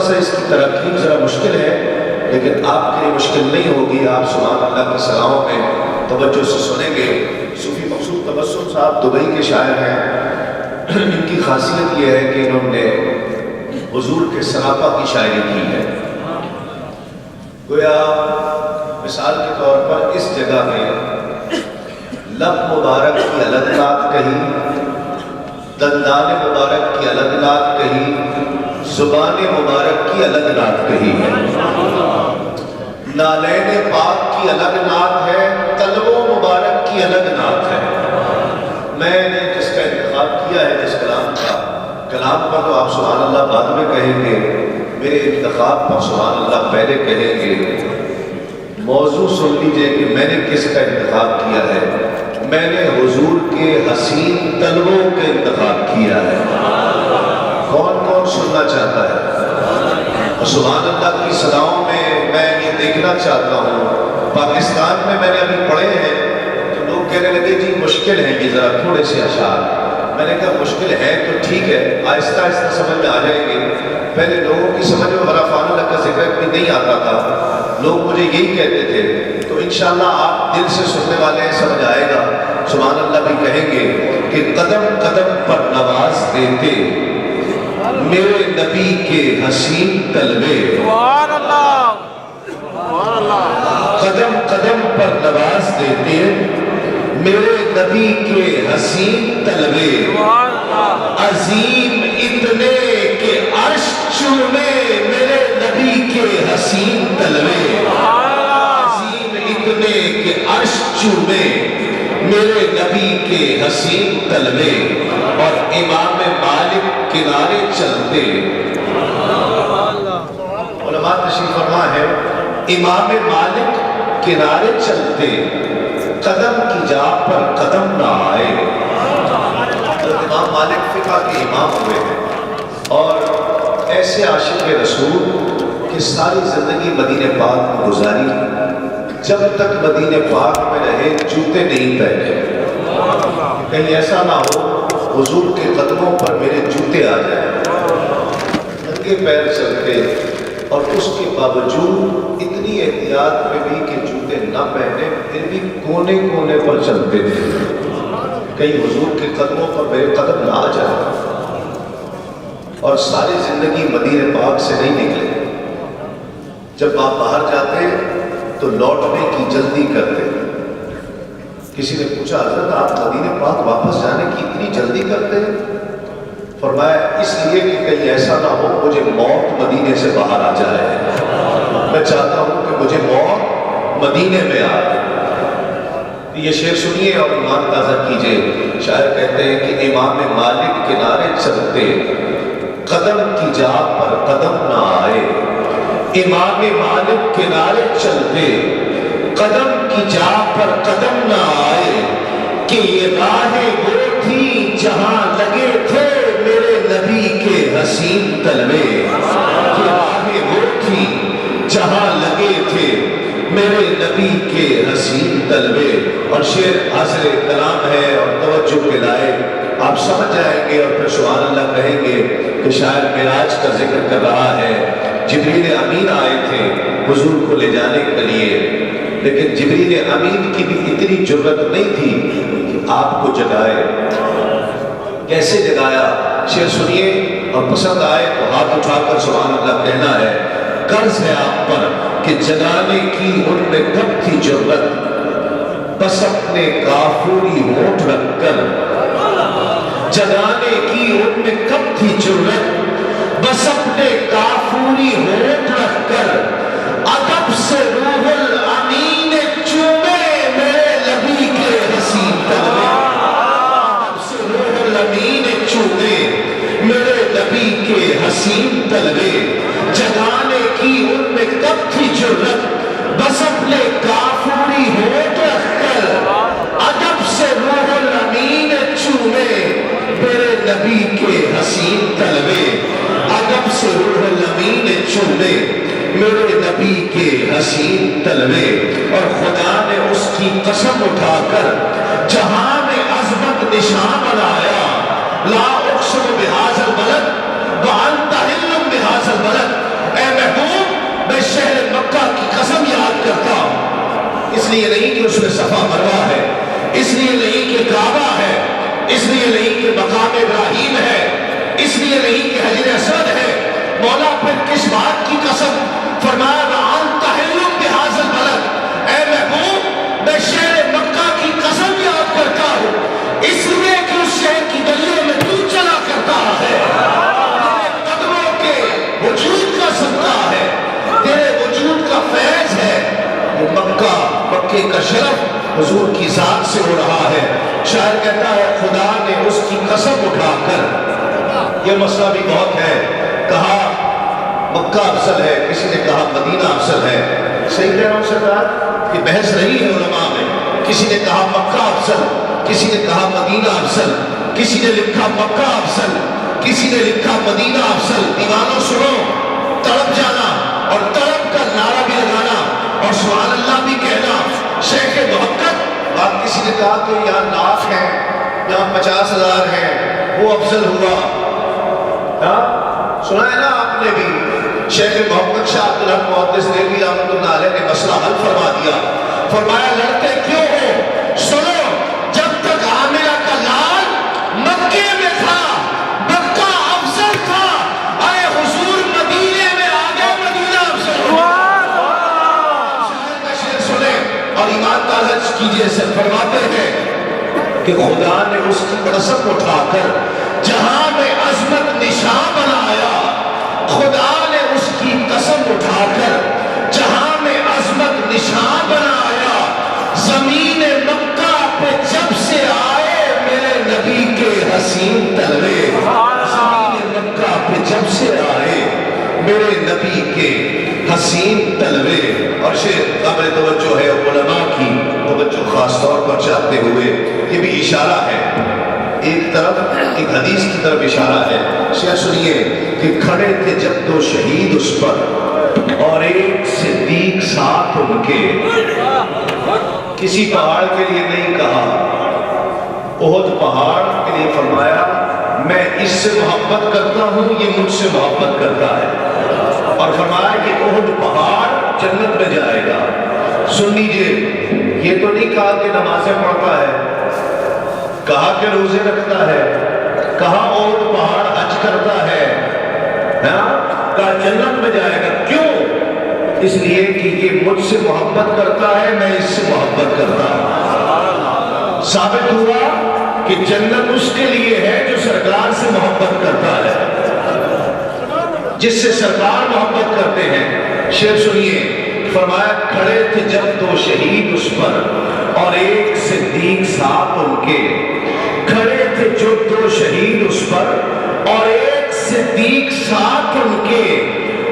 سا اس کی ترقی ذرا مشکل ہے، لیکن آپ کے لیے مشکل نہیں ہوگی۔ آپ سبحان اللہ کی صلاحوں میں توجہ سے سنیں گے۔ صوفی مقصود تبسم صاحب دبئی کے شاعر ہیں۔ ان کی خاصیت یہ ہے کہ انہوں نے حضور کے سراپا کی شاعری کی ہے۔ گویا مثال کے طور پر اس جگہ میں لب مبارک کی الگ بات کہی، دندان مبارک کی الگ بات کہی، زبان مبارک کی الگ نعت کہی ہے، نالین پاک کی الگ نعت ہے، تلو مبارک کی الگ نعت ہے۔ میں نے جس کا انتخاب کیا ہے جس کلام کا، کلام پر تو آپ سبحان اللہ بعد میں کہیں گے، میرے انتخاب پر سبحان اللہ پہلے کہیں گے۔ موضوع سن لیجئے کہ میں نے کس کا انتخاب کیا ہے۔ میں نے حضور کے حسین تلووں کا انتخاب کیا ہے۔ کون کون سننا چاہتا ہے؟ سبحان اللہ کی صداؤں میں یہ دیکھنا چاہتا ہوں۔ پاکستان میں نے ابھی پڑھے ہیں تو لوگ کہنے لگے جی مشکل ہے یہ ذرا تھوڑے سے اشعار۔ میں نے کہا مشکل ہے تو ٹھیک ہے، آہستہ آہستہ سمجھ میں آ جائیں گے۔ پہلے لوگوں کی سمجھ میں غرافان اللہ کا ذکر بھی نہیں آتا تھا، لوگ مجھے یہی کہتے تھے۔ تو انشاءاللہ آپ دل سے سننے والے ہیں، سمجھ آئے گا۔ سبحان اللہ بھی کہیں گے کہ قدم قدم پر نواز دیتے میرے نبی کے حسین تلوے، سبحان اللہ، سبحان اللہ، قدم قدم پر نواز دیتے میرے نبی کے حسین تلوے، سبحان اللہ، عظیم اتنے کہ عرش چومے میرے نبی کے حسین تلوے، عظیم اتنے کہ عرش چومے میرے نبی کے حسین تلوے، اور امام مالک کنارے چلتے۔ علماء تشریف فرما ہے، امام مالک کنارے چلتے، قدم کی جا پر قدم نہ آئے۔ امام مالک فقہ کے امام ہوئے ہیں اور ایسے عاشق رسول کہ ساری زندگی مدینہ پاک میں گزاری، جب تک مدینہ پاک میں رہے جوتے نہیں پہنے۔ کہیں ایسا نہ ہو حضور کے قدموں پر میرے جوتے آ جائیں، ننگے پیر چلتے، اور اس کے باوجود اتنی احتیاط میں بھی کہ جوتے نہ پہنے پھر بھی کونے کونے پر چلتے تھے، کہیں حضور کے قدموں پر میرے قدم نہ آ جائے۔ اور ساری زندگی مدینہ پاک سے نہیں نکلے، جب آپ باہر جاتے تو لوٹنے کی جلدی کرتے۔ کسی نے پوچھا حضرت آپ مدینہ پاک واپس جانے کی اتنی جلدی کرتے ہیں؟ فرمایا اس لیے کہ کہیں ایسا نہ ہو مجھے موت مدینے سے باہر آ جائے، میں چاہتا ہوں کہ مجھے موت مدینے میں آئے۔ یہ شعر سنیے اور ایمان تازہ کیجئے۔ شاعر کہتے ہیں کہ امام مالک کنارے چلتے، قدم کی جا پر قدم نہ آئے۔ امام مالک کنارے چلتے، قدم کی جا پر قدم نہ آئے، کہ یہ راہیں وہ تھی جہاں لگے تھے میرے نبی کے حسین تلوے، یہ راہیں وہ تھی جہاں لگے تھے میرے نبی کے حسین تلوے۔ اور شعر حاصل کلام ہے اور توجہ کے لائق، آپ سمجھ جائیں گے اور پھر سبحان اللہ کہیں گے کہ شاعر معراج کا ذکر کر رہا ہے۔ جبریل امین آئے تھے حضور کو لے جانے کے لیے، لیکن جبریل امین کی بھی اتنی جرأت نہیں تھی کہ آپ کو جگائے۔ کیسے جگایا؟ شعر سنیے اور پسند آئے تو ہاتھ اٹھا کر سبحان اللہ کہنا ہے۔ قرض ہے آپ پر کہ جگانے کی ان میں کب تھی جرأت، بس اپنے کافوری ہونٹ رکھ کر جگانے کی ان میں کب تھی جرأت، بس اپنے کافوری ہونٹ رکھ کر ادب سے روح الامین چومے میرے نبی کے حسین تلوے، ادب سے روح الامین چومے میرے نبی کے حسین تلوے، جگانے کی ان میں کب تھی جرأت، بس اپنے کافوری ہونٹ رکھ کر ادب سے روح الامین چومے میرے نبی کے حسین تلوے، ادب سے روح الامین چومے میرے نبی کے حسین تلوے۔ اور خدا نے اس کی قسم اٹھا کر جہاں میں عظمت نشان بنایا، لا اقسم بہذا البلد وانت حل بہذا البلد، صفا مروا ہے، اس لیے نہیں کہ کعبہ ہے، اس لیے نہیں کہ مقام ابراہیم ہے، اس لیے نہیں کہ حجر اسود ہے۔ مولا پھر کس بات کی قسم؟ فرمایا وَأَنْتَ حِلٌّ بِهَٰذَا الْبَلَدِ، اے محبوب میں شہر مکہ کی قسم یاد کرتا ہوں، اس لیے کہ اس شہر کی گلیوں میں تو چلا کرتا ہے، تیرے قدموں کے وجود کا صدقہ ہے، تیرے وجود کا فیض ہے۔ یہ مکے کا شرف حضور کی ذات سے ہو رہا ہے۔ شاعر کہتا ہے خدا نے اس کی قسم اٹھا کر، یہ مسئلہ بھی بہت ہے، کہا مکہ افضل ہے، کسی نے کہا مدینہ افضل ہے۔ صحیح کہہ رہا ہوں سرکار؟ یہ بحث رہی ہے علماء میں، کسی نے کہا مکہ افضل، کسی نے کہا مدینہ افضل، کسی نے لکھا مکہ افضل، کسی نے لکھا مدینہ افضل۔ دیوانوں سنو، تڑپ جانا اور تڑپ کا نعرہ بھی لگانا اور سبحان اللہ بھی کہنا۔ شیخ محقق، آپ کسی نے کہا کہ یہاں لاکھ ہیں، یہاں 50,000 ہیں، وہ افضل ہوا۔ سنا ہے نا آپ نے بھی؟ شیخ محمد شاہ عبدالحق محدث دہلوی رحمۃ اللہ علیہ نے مسئلہ حل فرما دیا، فرمایا لڑتے کیوں ہو؟ سنو، جب تک عامرہ کا لال مکے میں تھا مکہ افضل تھا، ارے حضور مدینے میں آ گئے، مدینہ افضل ہوا۔ شاعر کا شعر سنیں اور ایمان تازہ کیجئے سے فرماتے ہیں کہ خدا نے اس کی قسم اٹھا کر جہاں میں عظمت نشان بنایا، خدا نے اس کی قسم اٹھا کر جہاں میں عظمت نشان بنایا۔ زمین مکہ پہ جب سے آئے میرے نبی کے حسین تلوے، زمین مکہ پہ جب سے آئے میرے نبی کے حسین تلوے۔ اور شیخ قابل توجہ ہے، علماء کی توجہ خاص طور پر چاہتے ہوئے یہ بھی اشارہ ہے، ایک طرف ایک حدیث کی طرف اشارہ ہے۔ شیخ سنیے کہ کھڑے تھے جب دو شہید اس پر اور ایک صدیق ساتھ ان کے، کسی پہاڑ کے لیے نہیں کہا، احد پہاڑ کے لیے فرمایا میں اس سے محبت کرتا ہوں، یہ مجھ سے محبت کرتا ہے، اور فرمایا کہ احد پہاڑ جنت میں جائے گا۔ سن لیجئے، یہ تو نہیں کہا کہ نمازیں پڑھتا ہے، کہا کہ روزے رکھتا ہے، کہا احد پہاڑ حج کرتا ہے، کہا جنت میں جائے گا۔ کیوں؟ اس لیے کہ یہ مجھ سے محبت کرتا ہے، میں اس سے محبت کرتا ہوں۔ ثابت ہوا کہ جنت اس کے لیے ہے جو سرکار سے محبت کرتا ہے، جس سے سرکار محبت کرتے ہیں۔ شعر سنیے، فرمایا کھڑے تھے جب دو شہید اس پر اور ایک صدیق ساتھ ان کے، کھڑے تھے جو دو شہید اس پر اور ایک صدیق ساتھ ان کے،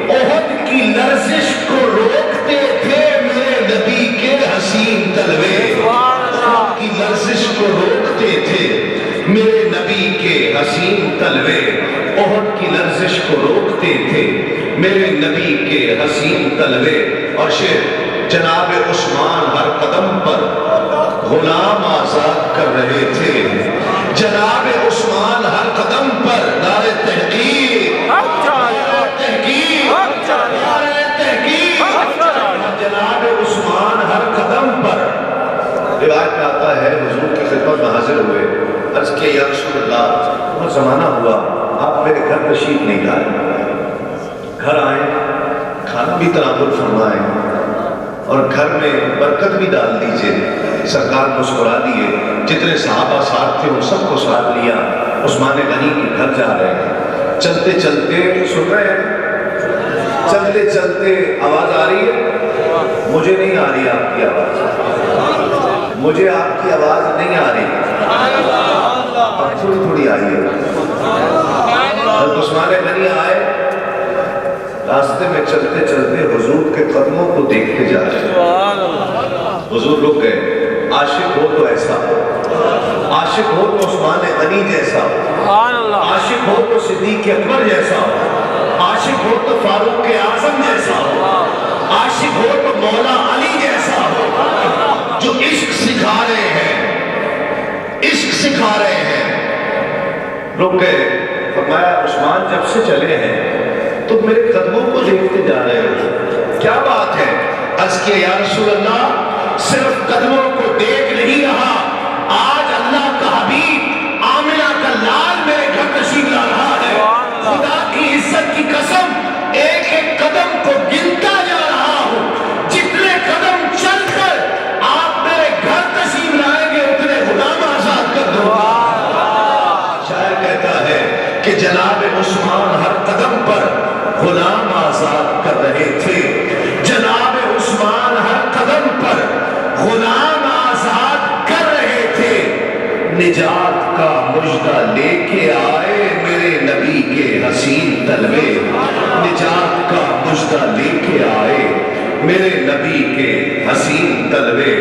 احد کی لرزش کو روکتے تھے میرے نبی کے حسین تلوے، احد کی لرزش کو روکتے تھے میرے نبی کے حسین تلوے، احد کی لرزش کو روکتے تھے میرے نبی کے حسین تلوے۔ اور شعر جناب عثمان ہر قدم پر غلام آزاد کر رہے تھے، جناب عثمان ہر قدم پر نعرے تحقیق، تحقیق، نعرے تحقیق، جناب عثمان ہر قدم پر۔ روایت میں آتا ہے حضور کی خدمت میں حاضر ہوئے، عرض کیا یا رسول اللہ بہت زمانہ ہوا آپ میرے گھر تشریف نہیں لائے، گھر آئیں کھانا بھی تناول فرمائیں اور گھر میں برکت بھی ڈال دیجئے۔ سرکار مسکرا دیے، جتنے صحابہ ساتھ تھے ان سب کو ساتھ لیا، عثمان غنی کے گھر جا رہے ہیں۔ چلتے چلتے سن رہے ہیں، چلتے چلتے آواز آ رہی ہے؟ مجھے نہیں آ رہی آپ کی آواز، مجھے آپ کی آواز نہیں آ رہی، اب تھوڑی تھوڑی آئی ہے۔ حضرت عثمان غنی آئے، راستے میں چلتے چلتے حضور کے قدموں کو دیکھتے جا رہے ہیں۔ حضور رک گئے، عاشق ہو تو ایسا ہو، عاشق ہو تو عثمان غنی جیسا ہو، عاشق ہو تو صدیق اکبر جیسا ہو، عاشق ہو تو فاروق اعظم جیسا ہو، عاشق ہو تو مولا علی جیسا ہو، جو عشق سکھا رہے ہیں، عشق سکھا رہے ہیں۔ رک گئے، فرمایا عثمان جب سے چلے ہیں تو میرے قدموں کو دیکھتے جا رہے ہو، کیا بات ہے؟ عرض کیا یا رسول اللہ صرف قدموں کو دیکھ جناب عثمان ہر قدم پر غلام آزاد کر رہے تھے، جناب عثمان ہر قدم پر غلام آزاد کر رہے تھے۔ نجات کا مژدہ لے کے آئے میرے نبی کے حسین طلبے، نجات کا مژدہ لے کے آئے میرے نبی کے حسین طلبے۔